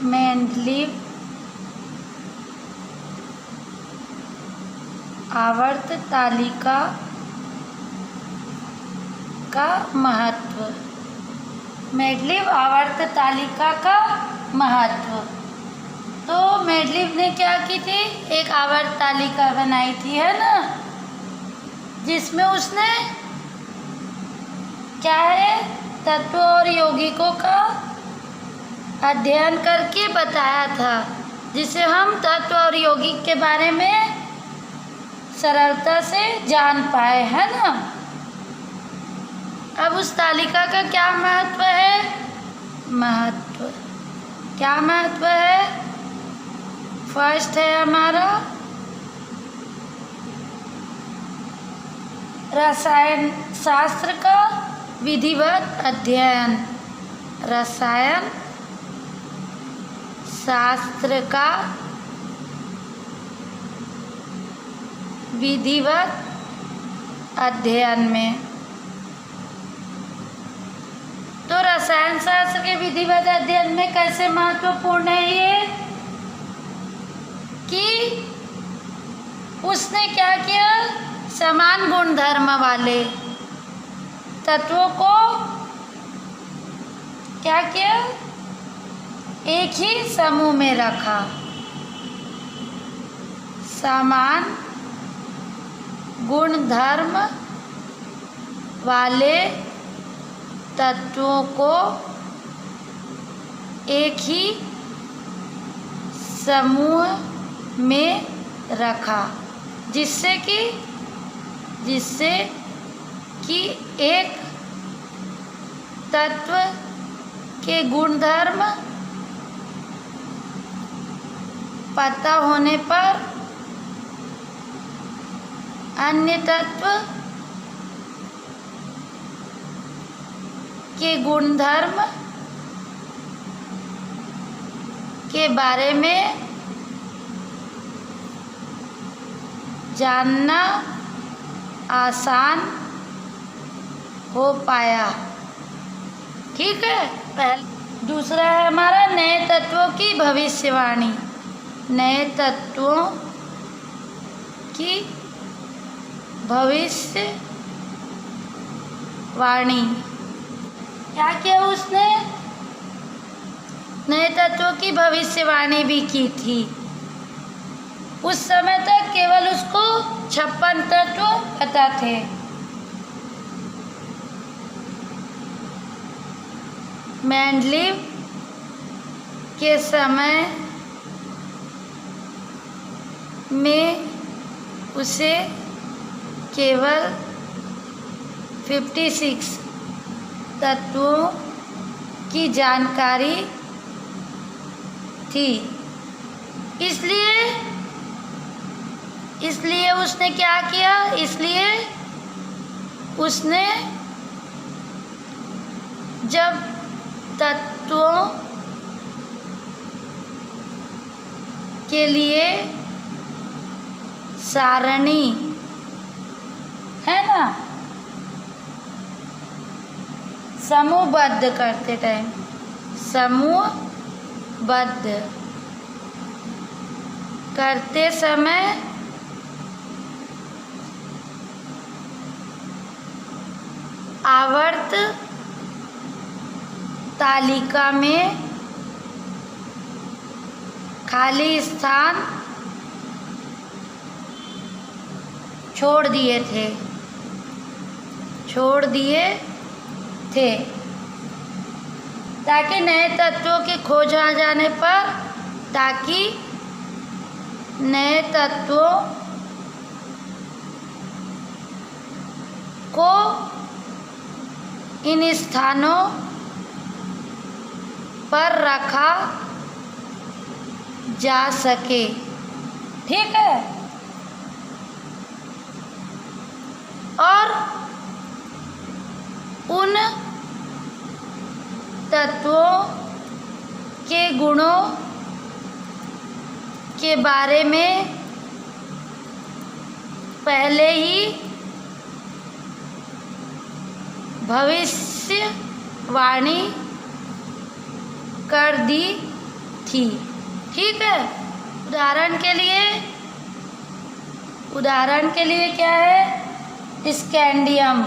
Mendeleev आवर्त तालिका का महत्व। मेंडलीव आवर्त तालिका का महत्व। तो मेंडलीव ने क्या की थी, एक आवर्त तालिका बनाई थी, है ना, जिसमें उसने क्या है, तत्व और यौगिकों का अध्ययन करके बताया था, जिसे हम तत्व और यौगिक के बारे में सरलता से जान पाए, है ना। अब उस तालिका का क्या महत्व है, क्या महत्व है। फर्स्ट है हमारा रसायन शास्त्र का विधिवत अध्ययन। रसायन शास्त्र का विधिवत अध्ययन में। तो रसायन शास्त्र के विधिवत अध्ययन में कैसे महत्वपूर्ण है ये, कि उसने क्या किया, समान गुणधर्म वाले तत्वों को क्या किया, एक ही समूह में रखा। समान गुणधर्म वाले तत्वों को एक ही समूह में रखा, जिससे कि एक तत्व के गुणधर्म पता होने पर अन्य तत्व के गुणधर्म के बारे में जानना आसान हो पाया। ठीक है। दूसरा है हमारा नए तत्वों की भविष्यवाणी। नए तत्वों की भविष्यवाणी। क्या किया उसने, नए तत्वों की भविष्यवाणी भी की थी। उस समय तक केवल उसको 56 तत्व पता थे। मेंडलीव के समय में उसे केवल 56 तत्वों की जानकारी थी। इसलिए उसने क्या किया, इसलिए उसने जब तत्वों के लिए सारणी, है ना, समूहबद्ध करते टाइम, समूहबद्ध करते समय आवर्त तालिका में खाली स्थान छोड़ दिए थे ताकि नए तत्वों की खोज आ जाने पर, ताकि नए तत्वों को इन स्थानों पर रखा जा सके। ठीक है। और उन तत्वों के गुणों के बारे में पहले ही भविष्यवाणी कर दी थी। ठीक है, उदाहरण के लिए क्या है, स्कैंडियम,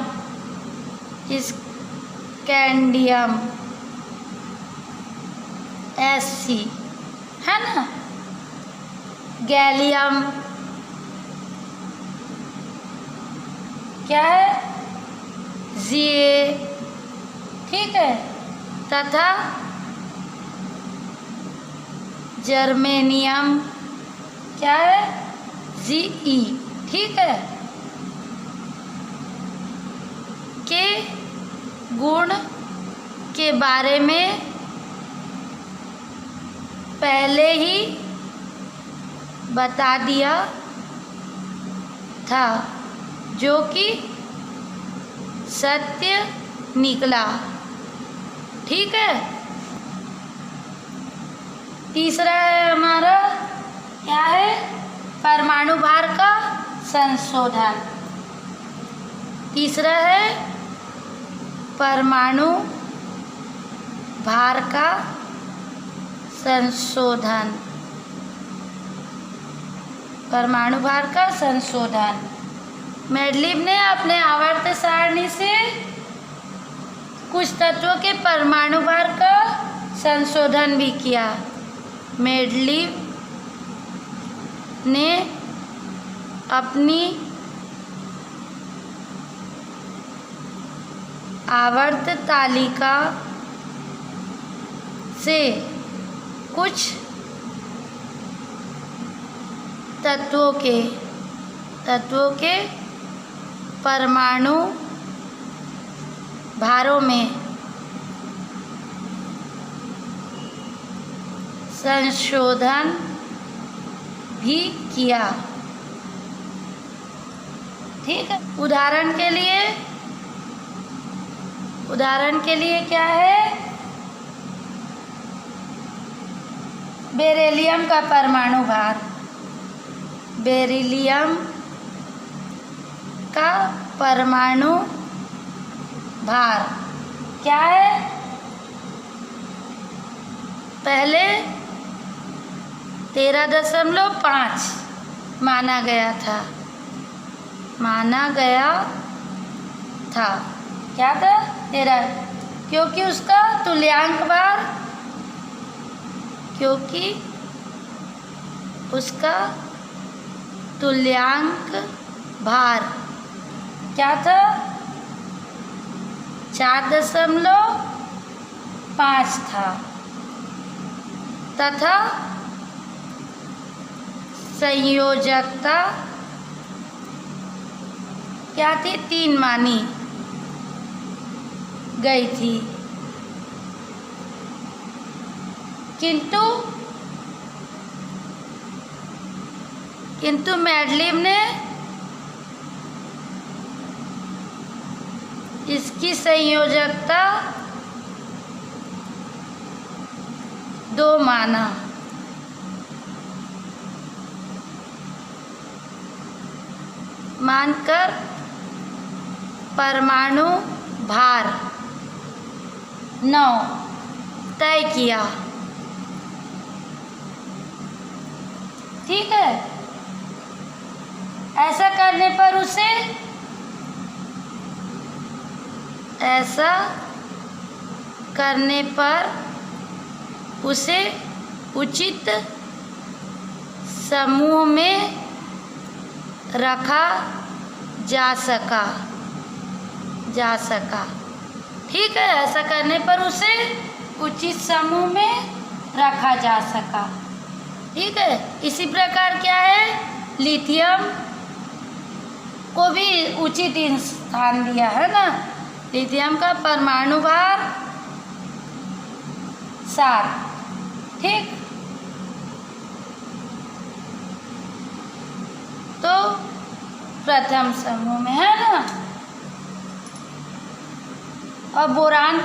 Sc है ना, गैलियम क्या है, Ga। ठीक है, तथा जर्मेनियम क्या है, Ge। ठीक है, के गुण के बारे में पहले ही बता दिया था, जो कि सत्य निकला। ठीक है, तीसरा है हमारा क्या है, परमाणु भार का संशोधन। तीसरा है परमाणु भार का संशोधन, परमाणु भार का संशोधन। मेंडलीव ने अपने आवर्त सारणी से कुछ तत्वों के परमाणु भार का संशोधन भी किया। मेंडलीव ने अपनी आवर्त तालिका से कुछ तत्वों के परमाणु भारों में संशोधन भी किया। ठीक है, उदाहरण के लिए क्या है, बेरिलियम का परमाणु भार, बेरिलियम का परमाणु भार क्या है, पहले 13.5 माना गया था। क्या था, 13, क्योंकि उसका तुल्यांक भार क्या था, 4.5 था, तथा संयोजकता क्या थी, 3 मानी गई थी। किंतु मेंडलीव ने इसकी संयोजकता 2 मानकर परमाणु भार 9 तय किया। ठीक है, ऐसा करने पर उसे उचित समूह में रखा जा सका। ठीक है, ऐसा करने पर उसे उचित समूह में रखा जा सका। ठीक है, इसी प्रकार क्या है, लिथियम को भी उचित स्थान दिया है ना। लिथियम का परमाणु भार 7। ठीक, तो प्रथम समूह में है ना। और बोरान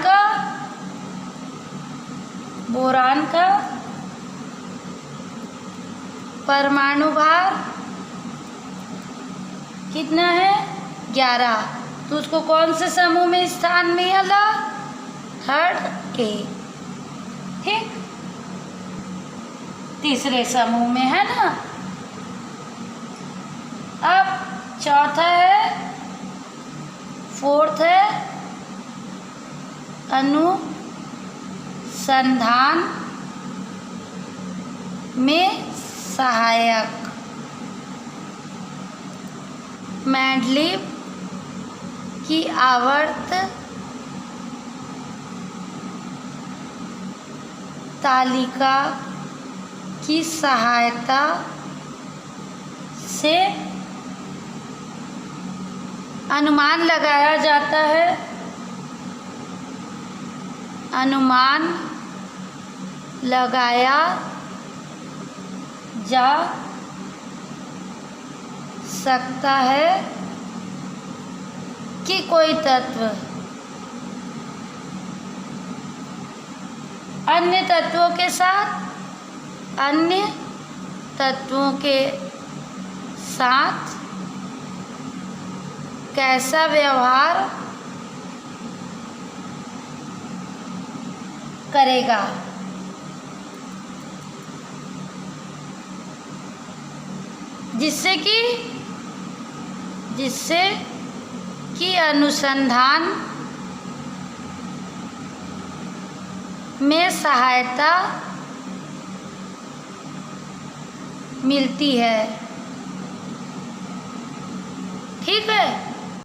का परमाणु भार कितना है, 11। तो उसको कौन से समूह में स्थान मिला, 3rd A। ठीक, तीसरे समूह में, है ना। अब चौथा है, फोर्थ है अनुसंधान में सहायक। मेंडलीव की आवर्त तालिका की सहायता से अनुमान लगाया जाता है, अनुमान लगाया जा सकता है कि कोई तत्व अन्य तत्वों के साथ कैसा व्यवहार करेगा। जिससे कि अनुसंधान में सहायता मिलती है। ठीक है।